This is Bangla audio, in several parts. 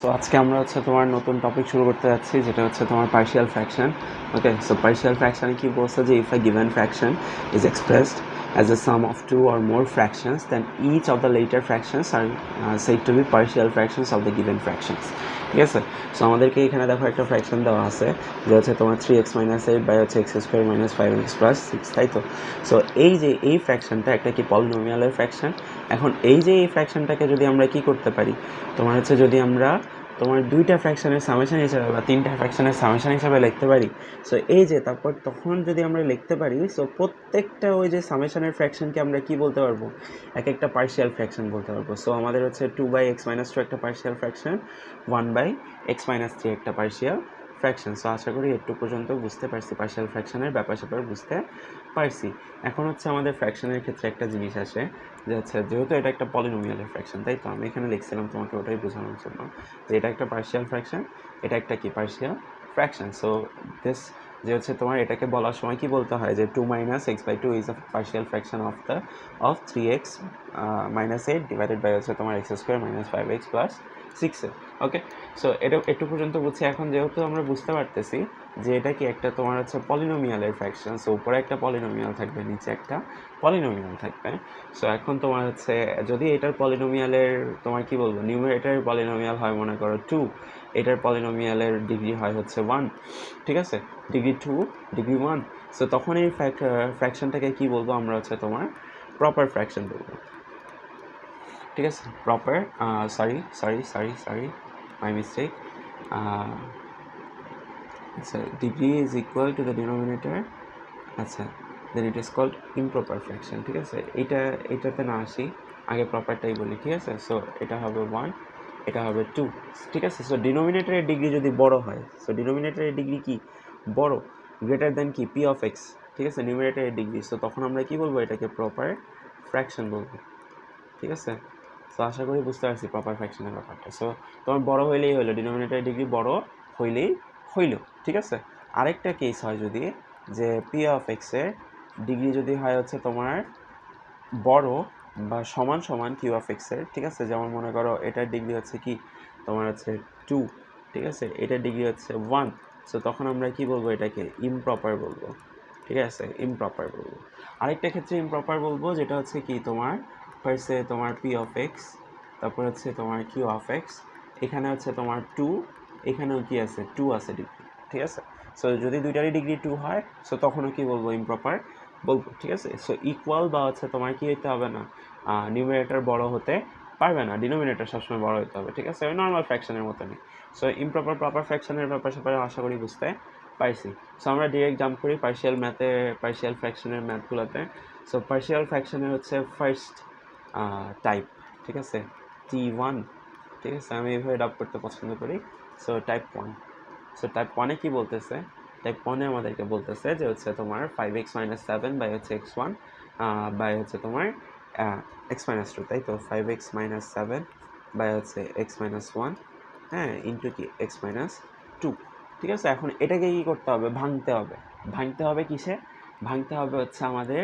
তো আজকে আমরা তোমার নতুন টপিক শুরু করতে যাচ্ছি, যেটা তোমার পার্শিয়াল ফ্র্যাকশন। ওকে, সো পার্শিয়াল ফ্র্যাকশনে কি বলছে যে if a given fraction is expressed as a sum of two or more fractions, then each of the later fractions are said to be partial fractions of the given fractions. ঠিক আছে, সো আমাদেরকে এখানে দেখো একটা ফ্র্যাকশন দেওয়া আছে যে তোমার 3x - 8 by x square minus 5x plus 6, তাই তো? সো এই ফ্র্যাকশনটা একটা কি পলিনোমিয়ালের ফ্র্যাকশন। এখন এই ফ্র্যাকশনটাকে যদি আমরা কি করতে পারি, তোমার যদি আমরা তোমার দুইটা ফ্র্যাকশনের সামেশন হিসাবে বা তিনটা ফ্র্যাকশনের সামেশন হিসাবে লিখতে পারি। সো তারপর তখন যদি আমরা লিখতে পারি, সো প্রত্যেকটা ওই যে সামেশনের ফ্র্যাকশনকে আমরা কি বলতে পারবো, একটা পার্শিয়াল ফ্র্যাকশন বলতে পারবো। সো আমাদের 2/x - 2 একটা পার্শিয়াল ফ্র্যাকশন, 1/x - 3 একটা পার্শিয়াল ফ্র্যাকশন। সো আশা করি একটু পর্যন্ত বুঝতে পারছি, পার্শিয়াল ফ্র্যাকশনের ব্যাপার স্যাপার বুঝতে পারছি। এখন আমাদের ফ্র্যাকশনের ক্ষেত্রে একটা জিনিস আসে যে যেহেতু এটা একটা পলিনোমিয়ালের ফ্র্যাকশন, তাই তো আমি এখানে লিখছিলাম তোমাকে ওটাই বোঝানোর জন্য যে এটা একটা পার্শিয়াল ফ্র্যাকশন, এটা একটা কি পার্শিয়াল ফ্র্যাকশন। সো দিস যে তোমার এটাকে বলার সময় কি বলতে হয় যে 2 - x/2 is a partial fraction of 3x - 8 divided by তোমার x square minus 5x plus 6। Okay, so এটা একটু পর্যন্ত বুঝছি। এখন যেহেতু আমরা বুঝতে পারতেছি যে এটা কি একটা তোমার পলিনোমিয়ালের ফ্র্যাকশন, সো উপরে একটা পলিনোমিয়াল থাকবে, নিচে একটা পলিনোমিয়াল থাকবে। সো এখন তোমার যদি এটার পলিনোমিয়ালের তোমার কি বলবো নিউমারেটরের পলিনোমিয়াল হয় মনে করো 2, এটার পলিনোমিয়ালের ডিগ্রি হয় 1, ঠিক আছে, ডিগ্রি 2 ডিগ্রি 1। সো তখন এই ফ্র্যাকশনটাকে কি বলবো আমরা তোমার প্রপার ফ্র্যাকশন বলবো। ঠিক আছে, প্রপার, সরি মাই মিস্টেক। আচ্ছা, degree is equal to the denominator. আচ্ছা, then it is called improper fraction. ঠিক আছে, এটাতে না আসি, আগে প্রপারটাই বলি। ঠিক আছে, সো এটা হবে 1, এটা হবে 2। ঠিক আছে, সো ডিনোমিনেটরের ডিগ্রি যদি বড় হয়, সো ডিনোমিনেটরের ডিগ্রি কি বড়, গ্রেটার দেন কি পি অফ এক্স। ঠিক আছে, নিউমারেটরের ডিগ্রি। সো তখন আমরা কি বলবো, এটাকে প্রপার ফ্র্যাকশন বলবো। ঠিক আছে, সো আশা করি বুঝতে পারছি প্রপার ফ্র্যাকশনের ব্যাপারটা। সো তোমার বড় হইলেই হলো, ডিনোমিনেটরের ডিগ্রি বড় হইলেই হইল। ঠিক আছে, আরেকটা কেস হয় যদি যে পি অফ এক্সের ডিগ্রি যদি হয় তোমার বড় বা সমান সমান কিউ অফ এক্সের। ঠিক আছে, যেমন মনে করো এটার ডিগ্রি কি তোমার 2, ঠিক আছে, এটার ডিগ্রি 1। সো তখন আমরা কি বলবো, এটাকে ইমপ্রপার বলবো। ঠিক আছে, ইমপ্রপার বলবো। আরেকটা ক্ষেত্রে ইমপ্রপার বলবো, যেটা কি তোমার ফার্স্টে তোমার পি অফ এক্স, তারপর তোমার কিউ অফ এক্স, এখানে তোমার 2, এখানেও কি আছে 2 আছে ডিগ্রি। ঠিক আছে, সো যদি দুইটারই ডিগ্রি 2 হয়, সো তখনও কি বলবো, ইমপ্রপার বলবো। ঠিক আছে, সো ইকুয়াল বা তোমার কি হইতে হবে না, নিউমারেটর বড় হতে পারবে না, ডিনোমিনেটর সবসময় বড় হতে হবে। ঠিক আছে, ওই নর্মাল ফ্র্যাকশনের মতনই। সো ইমপ্রপার প্রপার ফ্র্যাকশনের ব্যাপার স্যাপারে আশা করি বুঝতে পারছি। সো আমরা ডিরেক্ট জাম্প করি পার্শিয়াল ফ্র্যাকশনের ম্যাথগুলোতে। সো পার্শিয়াল ফ্র্যাকশনের ফার্স্ট টাইপ, ঠিক আছে, T1। ঠিক আছে, আমি এইভাবে ডাব করতে পছন্দ করি। So type 1। সো টাইপ 1-এ কি বলতেছে, টাইপ 1-এ আমাদেরকে বলতেছে যে তোমার 5x - 7 বাই x1 বাই তোমার x - 2, তাই তো, 5x - 7 বাই x - 1, হ্যাঁ, ইন্টু কি x - 2। ঠিক আছে, এখন এটাকে কি করতে হবে, ভাঙতে হবে কিসে, ভাঙতে হবে আমাদের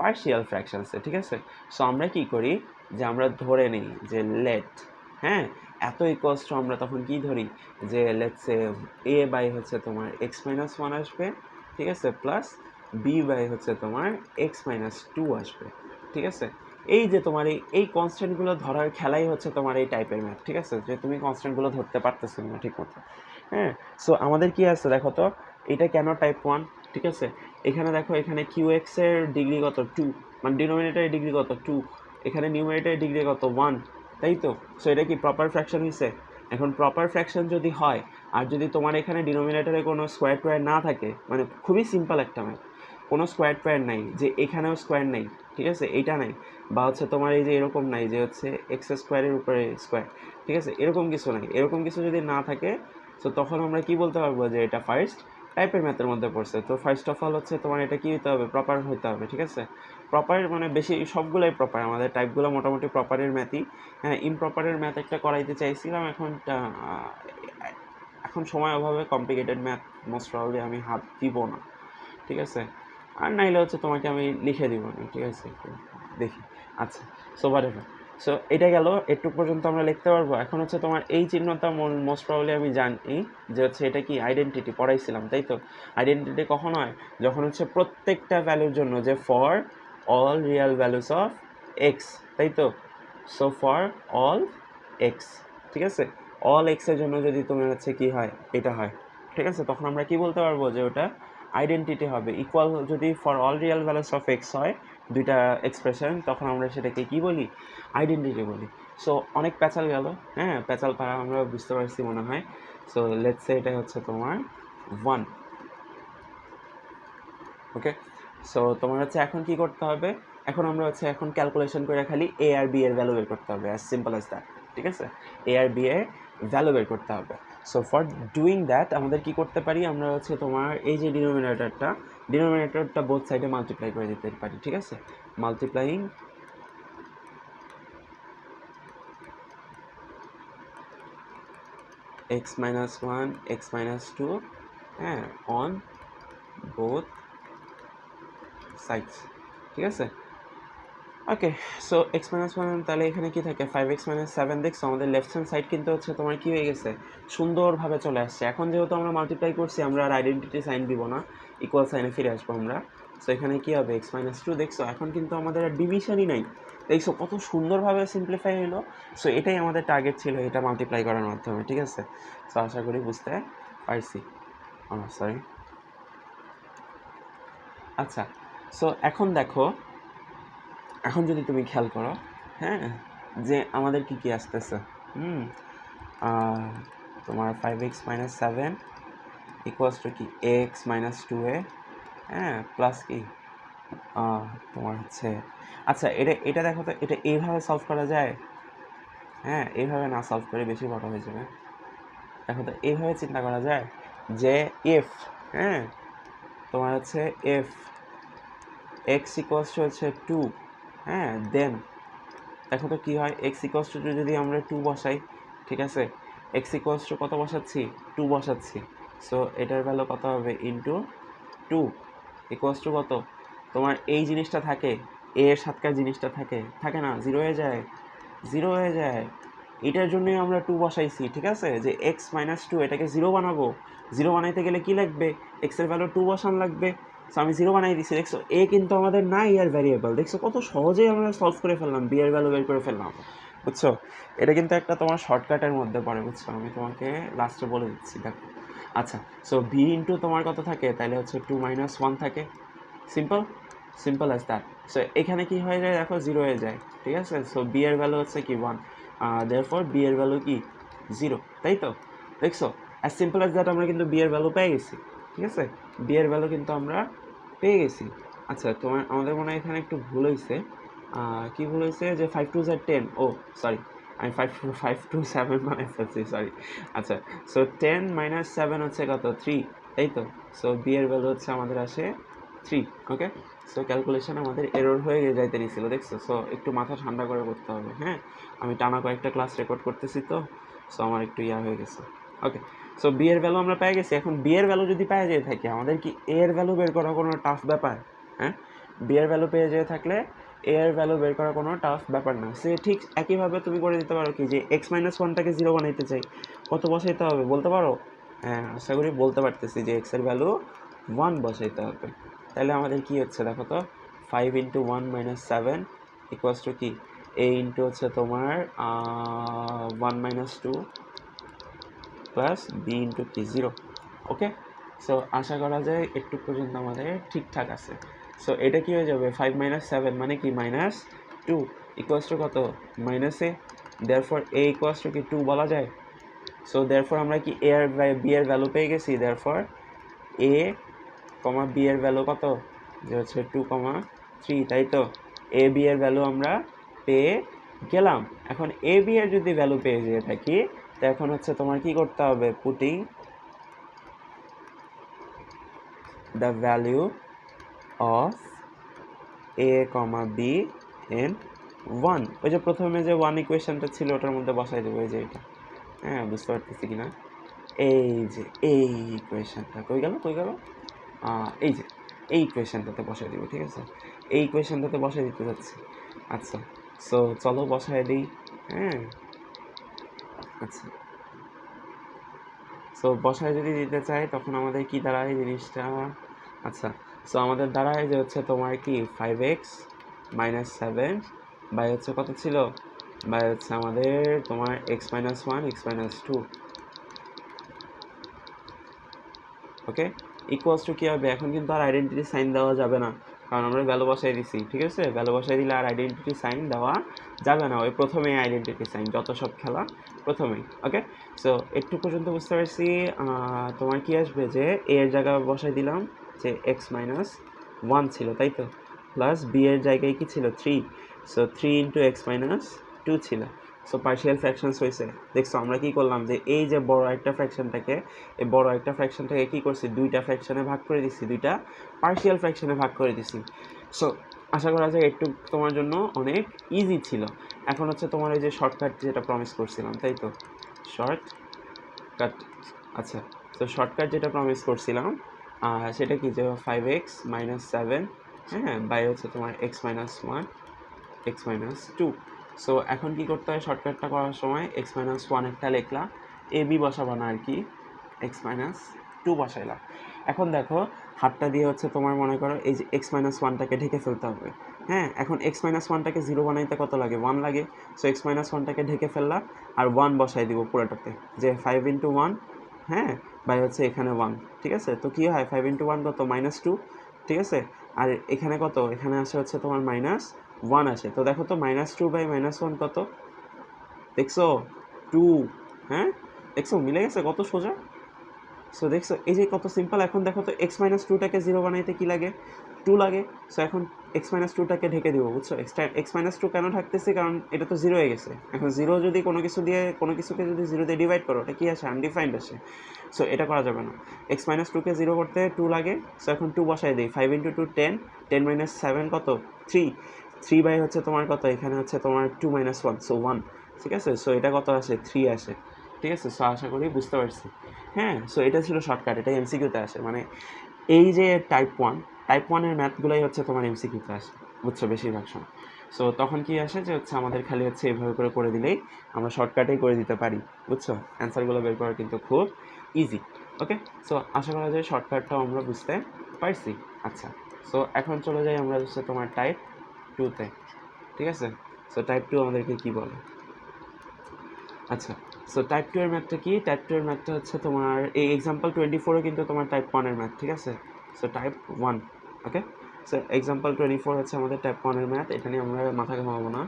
পার্শিয়াল ফ্র্যাকশনসে। ঠিক আছে, সো আমরা কি করি যে আমরা ধরে নিই যে লেট, হ্যাঁ, এত ইকুয়ালস টু আমরা তখন কি ধরি যে লেটস এ বাই তোমার x - 1 আসবে। ঠিক আছে, প্লাস বি বাই তোমার x - 2 আসবে। ঠিক আছে, এই যে তোমার এই কনস্ট্যান্টগুলো ধরার খেলাই তোমার এই টাইপের ম্যাথ। ঠিক আছে, যে তুমি কনস্ট্যান্টগুলো ধরতে পারতেছো না ঠিক মতো। হ্যাঁ, সো আমাদের কি আছে দেখো তো, এটা কেন টাইপ 1। ঠিক আছে, এখানে দেখো, এখানে কিউ এক্সের ডিগ্রি কত 2, মানে ডিনোমিনেটরের ডিগ্রি কত 2, এখানে নিউমারেটরের ডিগ্রি কত 1, তাই তো। সো এটা কি প্রপার ফ্র্যাকশন হয়েছে। এখন প্রপার ফ্র্যাকশন যদি হয়, আর যদি তোমার এখানে ডিনোমিনেটরে কোনো স্কোয়ার টোয়ার না থাকে, মানে খুবই সিম্পল একটা ম্যাথ, কোনো স্কোয়ার টোয়ার নাই, যে এখানেও স্কোয়ার নেই, ঠিক আছে, এইটা নাই, বা তোমার এই যে এরকম নাই যে এক্স স্কোয়ারের উপরে স্কোয়ার, ঠিক আছে, এরকম কিছু নাই, এরকম কিছু যদি না থাকে, তো তখন আমরা কি বলতে পারবো যে এটা ফার্স্ট টাইপের ম্যাথের মধ্যে পড়ছে। তো ফার্স্ট অফ অল তোমার এটা কি হতে হবে, প্রপার হতে হবে। ঠিক আছে, প্রপার মানে বেশি সবগুলোই প্রপার, আমাদের টাইপগুলো মোটামুটি প্রপারের ম্যাথই। হ্যাঁ, ইমপ্রপারের ম্যাথ একটা করাইতে চাইছিলাম, এখন সময় অভাবে কমপ্লিকেটেড ম্যাথ মোস্ট প্রবাবলি আমি হাত দিব না। ঠিক আছে, আর নাইলে তোমাকে আমি লিখে দিব না। ঠিক আছে, দেখি। আচ্ছা, সো হোয়াটএভার। সো এটা গেল, একটু পর্যন্ত আমরা লিখতে পারবো। এখন হচ্ছে তোমার এই চিহ্নটা মোস্ট প্রবাবলি আমি জানি যে হচ্ছে এটা কি আইডেন্টিটি, পড়াইছিলাম তাই তো। আইডেন্টিটি কখন হয়? যখন হচ্ছে প্রত্যেকটা ভ্যালুর জন্য, যে for all real values of x, তাই তো। সো ফর অল এক্স, ঠিক আছে, অল এক্সের জন্য যদি তোমার হচ্ছে কি হয়, এটা হয়, ঠিক আছে, তখন আমরা কি বলতে পারবো যে ওটা আইডেন্টিটি হবে। ইকুয়াল যদি for all real values of x হয় দুইটা এক্সপ্রেশন, তখন আমরা সেটাকে কি বলি? আইডেন্টিটি বলি। সো অনেক প্যাচাল গেল, হ্যাঁ, প্যাচাল পারা আমরা বুঝতে পারছি মনে হয়। সো লেটস সে এটা হচ্ছে তোমার 1, ওকে। সো তোমার হচ্ছে এখন কি করতে হবে? এখন আমরা হচ্ছে এখন ক্যালকুলেশন করে খালি এ আর বি এর ভ্যালু বের করতে হবে, অ্যাজ সিম্পল অ্যাজ দ্যাট, ঠিক আছে। এ আর বি এর ভ্যালু বের করতে হবে। সো ফর ডুইং দ্যাট আমাদের কি করতে পারি? আমরা হচ্ছে তোমার এই যে ডিনোমিনেটরটা বোথ সাইডে মাল্টিপ্লাই করে দিতে পারি, ঠিক আছে। Multiplying x minus 1 x minus 2, হ্যাঁ, অন বোথ সাইডস, ঠিক আছে। ওকে, সো এক্স মাইনাস ওয়ান, তাহলে এখানে কি থাকে? 5x minus 7। দেখছো আমাদের লেফট হ্যান্ড সাইড কিন্তু হচ্ছে তোমার কি হয়ে গেছে, সুন্দরভাবে চলে আসছে। এখন যেহেতু আমরা মাল্টিপ্লাই করছি, আমরা আর আইডেন্টিটি সাইন দিব না, ইকুয়াল সাইনে ফিরে আসবো আমরা। সো এখানে কি হবে? X minus 2। দেখছো এখন কিন্তু আমাদের আর ডিভিশনই নাই। দেখছো কত সুন্দরভাবে সিম্পলিফাই হলো। সো এটাই আমাদের টার্গেট ছিল, এটা মাল্টিপ্লাই করার মাধ্যমে, ঠিক আছে। সো আশা করি বুঝতে পারছি। সরি। আচ্ছা, সো এখন দেখো, এখন যদি তুমি খেয়াল করো, হ্যাঁ, যে আমাদের কি কি আসতেছে, তোমার 5x মাইনাস 7 ইকুয়ালস টু কি এক্স মাইনাস 2a, হ্যাঁ, প্লাস কি তোমার হচ্ছে, আচ্ছা এটা দেখো তো, এটা এইভাবে সলভ করা যায়? হ্যাঁ, এইভাবে না সলভ করে বেশি বড় হয়ে যাবে। দেখো তো এইভাবে চিন্তা করা যায় যে এফ, হ্যাঁ, তোমার হচ্ছে এফ এক্স ইকুয়ালস টু হচ্ছে 2, হ্যাঁ, দেন দেখো তো কী হয়, এক্স ইকুয়ালস টু যদি আমরা 2 বসাই, ঠিক আছে, এক্স ইকুয়ালস টু কত বসাচ্ছি? 2 বসাচ্ছি। সো এটার ভ্যালু কত হবে? ইন্টু 2 ইকুয়ালস টু কত? তোমার এই জিনিসটা থাকে, এ এর সাতকার জিনিসটা থাকে, থাকে না? 0 হয়ে যায়, 0 হয়ে যায়। এটার জন্যই আমরা 2 বসাইছি, ঠিক আছে, যে এক্স মাইনাস 2 এটাকে 0 বানাবো। 0 বানাইতে গেলে কি লাগবে? এক্সের ভ্যালু 2 বসান লাগবে। সো আমি 0 বানাই দিচ্ছি। দেখছো এ কিন্তু আমাদের নাই আর ভ্যারিয়েবল। দেখছো কত সহজেই আমরা সলভ করে ফেললাম, বি এর ভ্যালু বের করে ফেললাম, বুঝছো। এটা কিন্তু একটা তোমার শর্টকাটের মধ্যে পড়ে, বুঝছো, আমি তোমাকে লাস্টে বলে দিচ্ছি, দেখো। আচ্ছা, সো বি ইন্টু তোমার কত থাকে? তাহলে হচ্ছে 2 মাইনাস 1 থাকে। Simple, simple as that. So এখানে কি হয়ে যায়? দেখো 0 হয়ে যায়, ঠিক আছে। সো বি এর ভ্যালু হচ্ছে কি 1, দেয়ারফর বি এর ভ্যালু কি 0, তাই তো। দেখছো অ্যাজ সিম্পল অ্যাজ দ্যাট, আমরা কিন্তু বি এর ভ্যালু পেয়ে গেছি, ঠিক আছে। বি এর ভ্যালু কিন্তু আমরা পেয়ে গেছি। আচ্ছা, তোমার আমাদের মনে হয় এখানে একটু ভুল হয়েছে। কি ভুল হয়েছে? যে 5 2 10, ও সরি, আমি 5 2 7 বানাই ফেলছি, সরি। আচ্ছা, সো 10 মাইনাস 7 হচ্ছে কত? 3, তাই তো। সো বি এর ভ্যালু হচ্ছে আমাদের আসে 3, ওকে। সো ক্যালকুলেশন আমাদের এরর হয়ে যাইতে নিছিল, দেখছো। সো একটু মাথা ঠান্ডা করে করতে হবে, হ্যাঁ, আমি টানা কয়েকটা ক্লাস রেকর্ড করতেছি তো, সো আমার একটু হয়ে গেছে, ওকে। সো বি এর ভ্যালু আমরা পেয়ে গেছি। এখন বি এর ভ্যালু যদি পেয়ে যেয়ে থাকি, আমাদের কি এ এর ভ্যালু বের করা কোনো টাফ ব্যাপার? হ্যাঁ, বি এর ভ্যালু পেয়ে যেয়ে থাকলে এ এর ভ্যালু বের করা কোনো টাফ ব্যাপার না। সে ঠিক একইভাবে তুমি করে দিতে পারো কি, যে এক্স মাইনাস ওয়ানটাকে 0 বানাইতে চাই, কত বসাইতে হবে বলতে পারো? হ্যাঁ, আশা করি বলতে পারতেছি, যে এক্সের ভ্যালু 1 বসাইতে হবে। তাহলে আমাদের কি হচ্ছে দেখো তো, 5 ইন্টু 1 মাইনাস 7 ইকুয়ালস টু কি, এ ইন্টু হচ্ছে তোমার 1 মাইনাস 2 প্লাস বি ইন্টু কি 0, ওকে। সো আশা করা যায় একটু পর্যন্ত আমাদের ঠিকঠাক আছে। সো এটা কি হয়ে যাবে? 5 মাইনাস 7 মানে কি? মাইনাস 2 ইকুয়ালস টু কত? Minus A. Therefore A equals to কি 2 বলা যায়। সো দেয়ারফর আমরা কি এ আর বি এর ভ্যালু পেয়ে গেছি। দেয়ারফর এ কমা বি এর ভ্যালু কত? যে হচ্ছে 2, 3, তাই তো। এ বি এর ভ্যালু আমরা পেয়ে গেলাম। এখন এ বি এর যদি ভ্যালু পেয়ে যেয়ে থাকি, তো এখন হচ্ছে তোমার কি করতে হবে? Putting the value of A comma B N 1, ওই যে প্রথমে যে 1 ইকুয়েশনটা ছিল ওটার মধ্যে বসাই দেবো, এই যে এটা, হ্যাঁ, বুঝতে পারতেছি কিনা। এই যে এই ইকুয়েশনটা কই গেল, এই যে এই ইকুয়েশনটাতে বসাই দিব, ঠিক আছে। এই ইকুয়েশনটাতে বসাই দিতে যাচ্ছি। আচ্ছা, সো চলো বসায় দিই। হ্যাঁ, আচ্ছা, সো বসায় যদি দিতে চাই তখন আমাদের কি দাঁড়ায় জিনিসটা? আচ্ছা, সো আমাদের দাঁড়ায় যে হচ্ছে তোমার কি 5x মাইনাস 7 বাই হচ্ছে কত ছিল, বাই হচ্ছে আমাদের তোমার X minus 1 X minus 2, okay, equals to কী হবে? এখন কিন্তু আর আইডেন্টিটি সাইন দেওয়া যাবে না, কারণ আমরা ভ্যালু বসাই দিছি, ঠিক আছে? ভ্যালু বসাই দিলে আর আইডেন্টিটি সাইন দেওয়া যাবে না, ওই প্রথমেই আইডেন্টিটি সাইন, যত সব খেলা প্রথমেই, ওকে? সো একটু পর্যন্ত বুঝতে পারছি। তোমার কি আসবে যে এর জায়গায় বসাই দিলাম যে এক্স মাইনাস 1 ছিল, তাই তো, প্লাস বি এর জায়গায় কি ছিল 3, সো 3 ইন্টু এক্স মাইনাস 2 ছিল। সো পার্শিয়াল ফ্র্যাকশনস হয়েছে। দেখছো আমরা কি করলাম, যে এই যে বড় একটা ফ্র্যাকশনটাকে, এই বড় একটা ফ্র্যাকশনটাকে কী করছি, দুইটা ফ্র্যাকশনে ভাগ করে দিচ্ছি, দুইটা পার্শিয়াল ফ্র্যাকশনে ভাগ করে দিচ্ছি। সো আশা করা যায় একটু তোমার জন্য অনেক ইজি ছিল। এখন হচ্ছে তোমার এই যে শর্টকাট যেটা প্রমিস করছিলাম, তাই তো, শর্টকাট, আচ্ছা, তো শর্টকাট যেটা প্রমিস করছিলাম সেটা কি, যে 5x মাইনাস 7, হ্যাঁ, বাই হচ্ছে তোমার X minus 1 X minus 2। So এখন কি করতে হয়, শর্টকাটটা করার সময় এক্স মাইনাস 1 একটা লিখলাম, এ বি বসাবো না আর কি, এক্স মাইনাস 2 বসাইলাম। এখন দেখো হাতটা দিয়ে হচ্ছে তোমার মনে করো এই যে এক্স মাইনাস 1টাকে ঢেকে ফেলতে হবে। হ্যাঁ, এখন এক্স মাইনাস 1টাকে 0 বানাইতে কত লাগে, 1 লাগে। সো এক্স মাইনাস 1টাকে ঢেকে ফেললাম, আর 1 বসাই দিব পুরোটাতে, যে 5 ইন্টু 1, হ্যাঁ, বাই হচ্ছে এখানে 1, ঠিক আছে? তো কী হয়, 5 ইন্টু 1 কত, মাইনাস 2, ঠিক আছে? আর এখানে কত, এখানে আসে হচ্ছে তোমার মাইনাস 1 আসে। তো দেখো তো মাইনাস 2 বাই মাইনাস 1 কত, দেখছো, 2, হ্যাঁ, দেখছো মিলে গেছে কত সোজা। সো দেখছো এই যে কত সিম্পল। এখন দেখো তো এক্স মাইনাস 2টাকে 0 বানাইতে কী লাগে, 2 লাগে। সো এখন এক্স মাইনাস 2টাকে ঢেকে দিব, বুঝছো? এক্স মাইনাস 2 কেন ঢাকতেছি, কারণ এটা তো 0 হয়ে গেছে। এখন 0 যদি কোনো কিছু দিয়ে, কোনো কিছুকে যদি 0 দিয়ে ডিভাইড করো, ওটা কী আসে, আনডিফাইন্ড আসে। সো এটা করা যাবে না, এক্স মাইনাস 2কে 0 করতে 2 লাগে। সো এখন 2 বসাই দিই, 5 ইন্টু 2 10, 10 মাইনাস 7 কত, 3, 3 বাই হচ্ছে তোমার কত, এখানে হচ্ছে তোমার 2 মাইনাস 1, সো 1, ঠিক আছে? সো এটা কত আসে, 3 আসে, ঠিক আছে? সো আশা করি বুঝতে পারছি। হ্যাঁ, সো এটা ছিল শর্টকাট, এটা এমসিকিউতে আসে, মানে এই যে টাইপ ওয়ানের ম্যাথগুলোই হচ্ছে তোমার এমসিকিউতে আসে, বুঝছো, বেশিরভাগ সময়। সো তখন কি আসে, যে হচ্ছে আমাদের খালি হচ্ছে এভাবে করে দিলেই আমরা শর্টকাটেই করে দিতে পারি, বুঝছো? অ্যান্সারগুলো বের করা কিন্তু খুব ইজি, ওকে? সো আশা করা যায় শর্টকাটটাও আমরা বুঝতে পারছি। আচ্ছা, সো এখন চলে যাই আমরা হচ্ছে তোমার টাইপ 2তে, ঠিক আছে? সো টাইপ 2 আমাদেরকে কী বলে? আচ্ছা, সো টাইপ 2 এর ম্যাথটা কি? টাইপ 2 এর ম্যাথটা হচ্ছে তোমার এই এক্সাম্পল 24 কিন্তু তোমার টাইপ 1 এর ম্যাথ, ঠিক আছে? সো টাইপ 1, ওকে? সো এক্সাম্পল 24 হচ্ছে আমাদের টাইপ 1 এর ম্যাথ, এটা নিয়ে আমরা মাথা ঘামাবো না।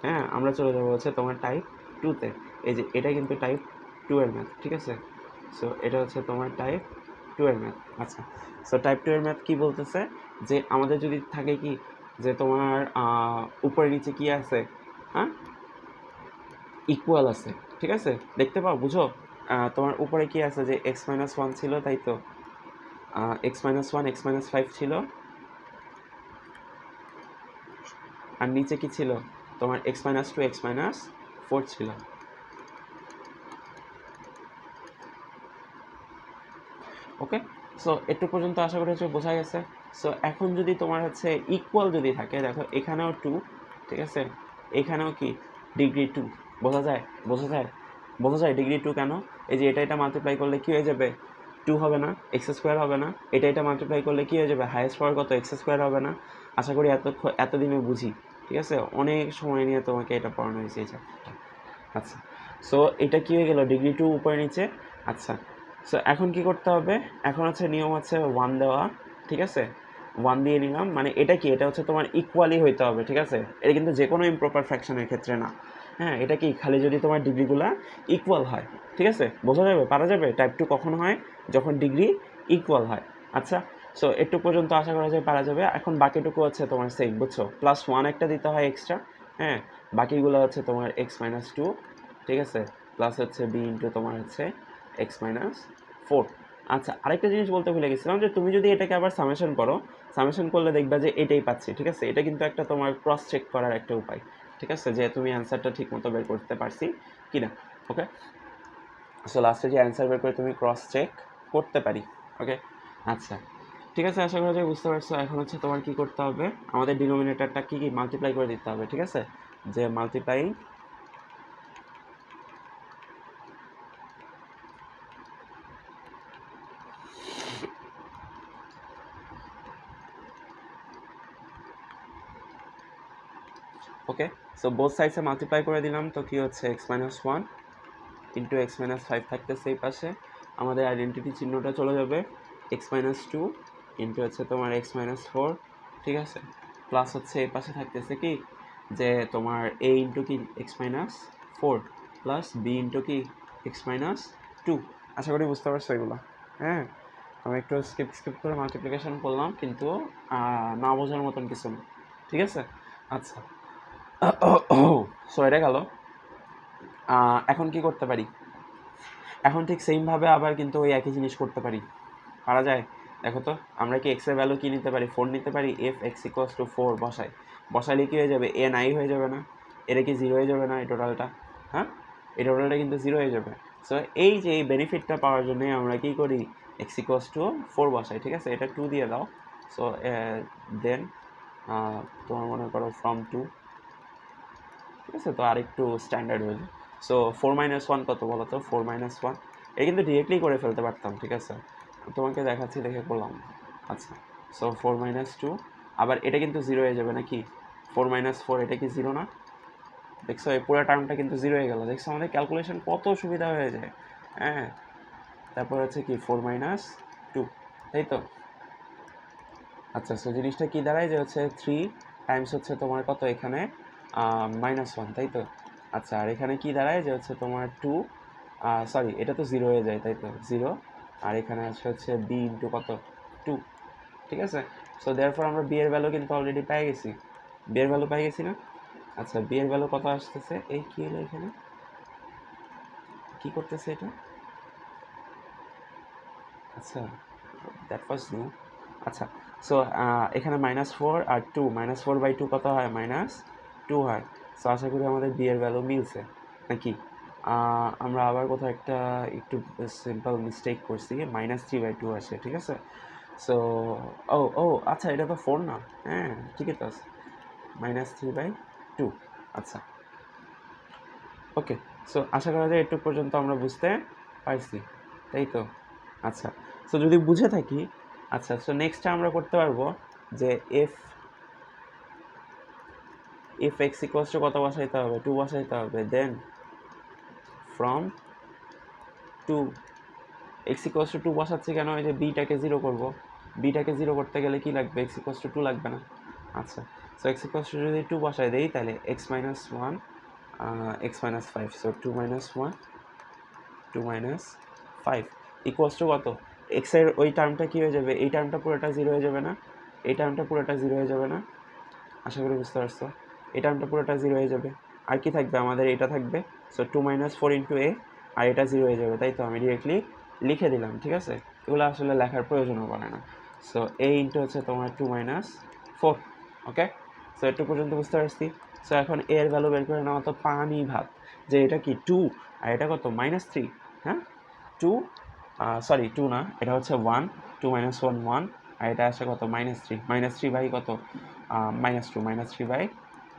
হ্যাঁ, আমরা চলে যাবো হচ্ছে তোমার টাইপ 2তে। এই যে এটা কিন্তু টাইপ 2 এর ম্যাথ, ঠিক আছে? সো এটা হচ্ছে তোমার টাইপ 2 এর ম্যাথ। আচ্ছা, সো টাইপ 2 এর ম্যাথ কী বলতেছে, যে আমাদের যদি থাকে কি, যে তোমার উপরে নিচে কি আছে, হ্যাঁ, ইকুয়াল আছে, ঠিক আছে? দেখতে পাও, বুঝো? তোমার উপরে কি আছে, যে এক্স মাইনাস 1 ছিল, তাই তো, এক্স মাইনাস 1 এক্স মাইনাস 5 ছিল, আর নিচে কি ছিল, তোমার এক্স মাইনাস 2 এক্স মাইনাস 4 ছিল, ওকে? সো একটু পর্যন্ত আশা করি হচ্ছে বোঝা গেছে। সো এখন যদি তোমার হচ্ছে ইকুয়াল যদি থাকে, দেখো এখানেও 2, ঠিক আছে, এখানেও কি ডিগ্রি 2, বোঝা যায়, বোঝা যায়, বোঝা যায় ডিগ্রি 2 কেন? এই যে এটা মাল্টিপ্লাই করলে কী হয়ে যাবে, 2 হবে না, এক্স স্কোয়ার হবে না, এটা মাল্টিপ্লাই করলে কী হয়ে যাবে, হাইয়েস্ট পাওয়ার কত, এক্স স্কোয়ার হবে না। আশা করি এতদিনে বুঝি, ঠিক আছে? অনেক সময় নিয়ে তোমাকে এটা পড়ানো হয়েছে এই চ্যাপ্টারটা। আচ্ছা, সো এটা কী হয়ে গেল, ডিগ্রি 2 উপরে নিচে। আচ্ছা, সো এখন কি করতে হবে, এখন হচ্ছে নিয়ম হচ্ছে 1 দেওয়া, ঠিক আছে? 1 দিয়ে নিলাম, মানে এটা কি, এটা হচ্ছে তোমার ইকুয়ালি হইতে হবে, ঠিক আছে? এটা কিন্তু যে কোনো ইমপ্রপার ফ্র্যাকশনের ক্ষেত্রে না। হ্যাঁ, এটা কি খালি যদি তোমার ডিগ্রিগুলা ইকুয়াল হয়, ঠিক আছে? বোঝা যাবে, পারা যাবে টাইপ 2 কখন হয়, যখন ডিগ্রি ইকুয়াল হয়। আচ্ছা, সো একটু পর্যন্ত আশা করা যায় পারা যাবে। এখন বাকিটুকু হচ্ছে তোমার সেম, বুঝছো? +1 একটা দিতে হয় এক্সট্রা, হ্যাঁ, বাকিগুলো হচ্ছে তোমার এক্স মাইনাস 2, ঠিক আছে, প্লাস হচ্ছে বি ইন্টু তোমার হচ্ছে এক্স মাইনাস 4। আচ্ছা, আরেকটা জিনিস বলতে ভুলে গেছিলাম, যে তুমি যদি এটাকে আবার সামেশন করো, সামেশন করলে দেখবা যে এটাই পাচ্ছি, ঠিক আছে? এটা কিন্তু একটা তোমার ক্রস চেক করার একটা উপায়, ঠিক আছে, যে তুমি অ্যান্সারটা ঠিক মতো বের করতে পারছি কি না, ওকে? সো লাস্টে যে অ্যান্সার বের করে তুমি ক্রস চেক করতে পারি, ওকে? আচ্ছা, ঠিক আছে, আশা করা যায় বুঝতে পারছো। এখন হচ্ছে তোমার কী করতে হবে, আমাদের ডিনোমিনেটরটা কী মাল্টিপ্লাই করে দিতে হবে, ঠিক আছে? যে মাল্টিপ্লাইং ওকে, সো বোথ সাইডসে মাল্টিপ্লাই করে দিলাম, তো কি হচ্ছে x-1 ইন্টু x-5 থাকতেছে এই পাশে, আমাদের আইডেন্টিটি চিহ্নটা চলে যাবে x-2 ইন্টু হচ্ছে তোমার x-4, ঠিক আছে, প্লাস হচ্ছে এই পাশে থাকতেছে কি যে তোমার a ইন্টু কি x-4 প্লাস b ইন্টু কি x-2। আশা করি বুঝতে পারছো এগুলো। হ্যাঁ, আমি একটু স্কিপ করে মাল্টিপ্লিকেশন করলাম, কিন্তু না বোঝার মতন কিছু না, ঠিক আছে। আচ্ছা, সো এটা গেল। এখন কি করতে পারি, এখন ঠিক সেমভাবে আবার কিন্তু ওই একই জিনিস করতে পারি, পারা যায়। দেখো তো, আমরা কি এক্সের ভ্যালু কি নিতে পারি, 4 নিতে পারি, এফ এক্স ইকুয়ালস টু 4 বসাইলে কি হয়ে যাবে, এ নাই হয়ে যাবে না, এটা কি 0 হয়ে যাবে না এই টোটালটা, হ্যাঁ এই টোটালটা কিন্তু 0 হয়ে যাবে। সো এই যে এই বেনিফিটটা পাওয়ার জন্য আমরা কি করি, এক্স ইকুয়ালস টু 4 বসাই, ঠিক আছে, এটা 2 দিয়ে দাও। সো দেন তোমার মনে করো ফ্রম 2, ঠিক আছে, তো আরেকটু স্ট্যান্ডার্ড হয়ে যায়। সো 4-1 কত বলো তো, 4-1 এটা কিন্তু ডিরেক্টলি করে ফেলতে পারতাম, ঠিক আছে, তোমাকে দেখাচ্ছি, দেখে করলাম। আচ্ছা, সো 4-2, আবার এটা কিন্তু 0 হয়ে যাবে নাকি, 4-4 এটা কি 0 না, দেখছো এই পুরো টার্মটা কিন্তু 0 হয়ে গেল, দেখছো আমাদের ক্যালকুলেশন কত সুবিধা হয়ে যায়। হ্যাঁ, তারপর হচ্ছে কি 4-2, তাই তো। আচ্ছা, সো জিনিসটা কি দাঁড়ায় যে হচ্ছে 3 টাইমস হচ্ছে তোমার কত এখানে -1, তাই তো। আচ্ছা, আর এখানে কি দাঁড়ায় যে হচ্ছে তোমার 2, সরি এটা তো 0 হয়ে যায়, তাই তো 0, আর এখানে আছে হচ্ছে বি ইন্টু কত 2, ঠিক আছে। সো দেয়ারফর আমরা বি এর ভ্যালু কিন্তু অলরেডি পেয়ে গেছি, বি এর ভ্যালু পেয়ে গেছি না। আচ্ছা, বি এর ভ্যালু কত আসতেছে, এই কি হলো এখানে, কি করতেছে এটা, আচ্ছা দ্যাট ওয়াজ নিউ। আচ্ছা, সো এখানে -4 আর 2, -4/2 কত হয়, -2 হয়। সো আশা করি আমাদের বি এর ভ্যালু মিলছে নাকি। আমরা আবার কোথাও একটা একটু সিম্পল মিস্টেক করছি, -3/2 আসে, ঠিক আছে। সো ও ও আচ্ছা, এটা তো 4 না, হ্যাঁ ঠিকই তো আছে, -3/2। আচ্ছা, ওকে, সো আশা করা যায় একটু পর্যন্ত আমরা বুঝতে পারছি, তাই তো। আচ্ছা, সো যদি বুঝে থাকি, আচ্ছা, সো নেক্সটটা আমরা করতে পারবো যে এফ এক্স ইকুয়ালস টু কত বসাইতে হবে, 2 বসাইতে হবে, দেন ফ্রম 2 এক্স ইকুয়ালস টু 2 বসাচ্ছি কেন, এই যে বিটাকে 0 করবো, বিটাকে 0 করতে গেলে কি লাগবে, এক্স ইকুয়ালস টু 2 লাগবে না। আচ্ছা, সো এক্স ইকুয়ালস টু যদি 2 বসাই দেই, তাহলে x-1 x-5, so 2-1 2-5 equals to কত, এক্সের ওই টার্মটা কী হয়ে যাবে, এই টার্মটা পুরোটা 0 হয়ে যাবে না, এই টার্মটা পুরোটা 0 হয়ে যাবে না, আশা করি বুঝতে পারছো, এই টার্মটা পুরোটা 0 হয়ে যাবে, আর কি থাকবে আমাদের, এটা থাকবে। সো 2-4 ইন্টু এ, আর এটা 0 হয়ে যাবে, তাই তো, আমি ডিরেক্টলি লিখে দিলাম, ঠিক আছে, এগুলো আসলে লেখার প্রয়োজনও পড়ে না। সো এ ইন্টু হচ্ছে তোমার 2-4, ওকে, সো একটু পর্যন্ত বুঝতে পারছি। সো এখন এর ভ্যালু বের করে নেওয়া তো পানি ভাত, যে এটা কি 2 আর এটা কত -3, হ্যাঁ 2, সরি 2 না, এটা হচ্ছে 1, 2-1 1, আর এটা আসে কত -3 বাই কত -2,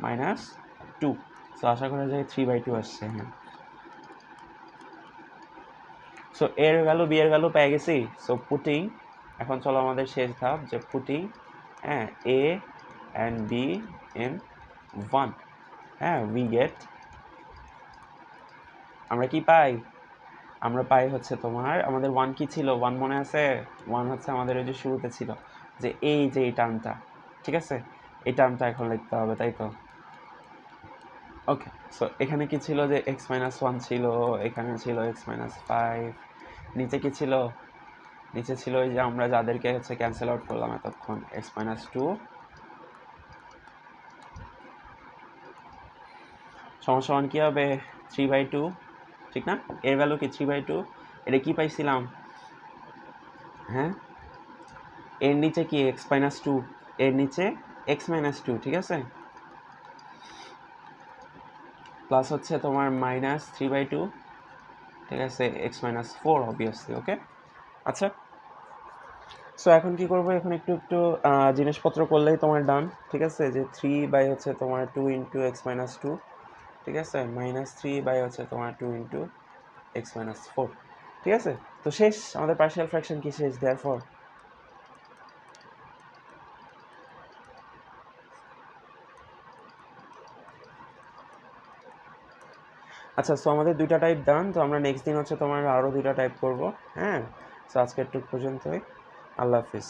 -3/-2। সো আশা করা যায় 3/2 আসছে, হ্যাঁ। সো এর ভ্যালু বি এর ভ্যালু পেয়ে গেছি। সো পুটিং, এখন চলো আমাদের শেষ ধাপ, যে পুটিং হ্যাঁ এ অ্যান্ড বি ইন 1, হ্যাঁ উই গেট, আমরা কি পাই, আমরা পাই হচ্ছে তোমার, আমাদের 1 কি ছিল, 1 মনে আছে, 1 হচ্ছে আমাদের ওই যে শুরুতে ছিল, যে এই টার্মটা, ঠিক আছে, এই টার্মটা এখন লিখতে হবে, তাই তো। ওকে, সো এখানে কি ছিল, যে x-1 ছিল, এখানে ছিল x-5, নিচে কি ছিল, নিচে ছিল ওই যে আমরা যাদেরকে হচ্ছে ক্যান্সেল আউট করলাম এতক্ষণ, x-2 সমান কি হবে 3/2, ঠিক না, এর ভ্যালু কি 3/2, এটা কি পাইছিলাম, হ্যাঁ এর নিচে কি x-2, এর নিচে x-2, ঠিক আছে, প্লাস হচ্ছে তোমার -3/2, ঠিক আছে, x-4 অবভিয়াসলি, ওকে। আচ্ছা, সো এখন কি করবো, এখন একটু একটু জিনিসপত্র করলেই তোমার ডান, ঠিক আছে। যে 3 বাই হচ্ছে তোমার 2 × x−2, ঠিক আছে, -3 বাই হচ্ছে তোমার 2 × x−4, ঠিক আছে। তো শেষ, আমাদের পার্শিয়াল ফ্র্যাকশন কি শেষ, দেয়ারফর আচ্ছা। সো আমাদের দুইটা টাইপ ডান, তো আমরা নেক্সট দিন হচ্ছে তোমার আরও দুইটা টাইপ করব। হ্যাঁ, সো আজকে একটু পর্যন্তই। আল্লাহ হাফিজ।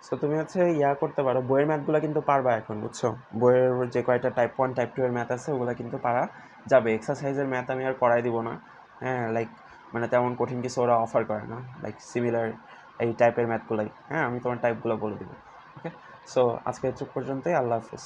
সো তুমি হচ্ছে করতে পারো, বইয়ের ম্যাথগুলো কিন্তু পারবা এখন, বুঝছো। বইয়ের যে কয়টা টাইপ 1 টাইপ 2 এর ম্যাথ আছে ওগুলো কিন্তু পারা যাবে। এক্সারসাইজের ম্যাথ আমি আর করাই দিব না। হ্যাঁ, লাইক মানে তেমন কঠিন কিছু ওরা অফার করে না, লাইক সিমিলার এই টাইপের ম্যাথগুলাই। হ্যাঁ, আমি তোমার টাইপগুলো বলে দিব। ওকে, সো আজকে চুপ পর্যন্তই। আল্লাহ হাফিজ।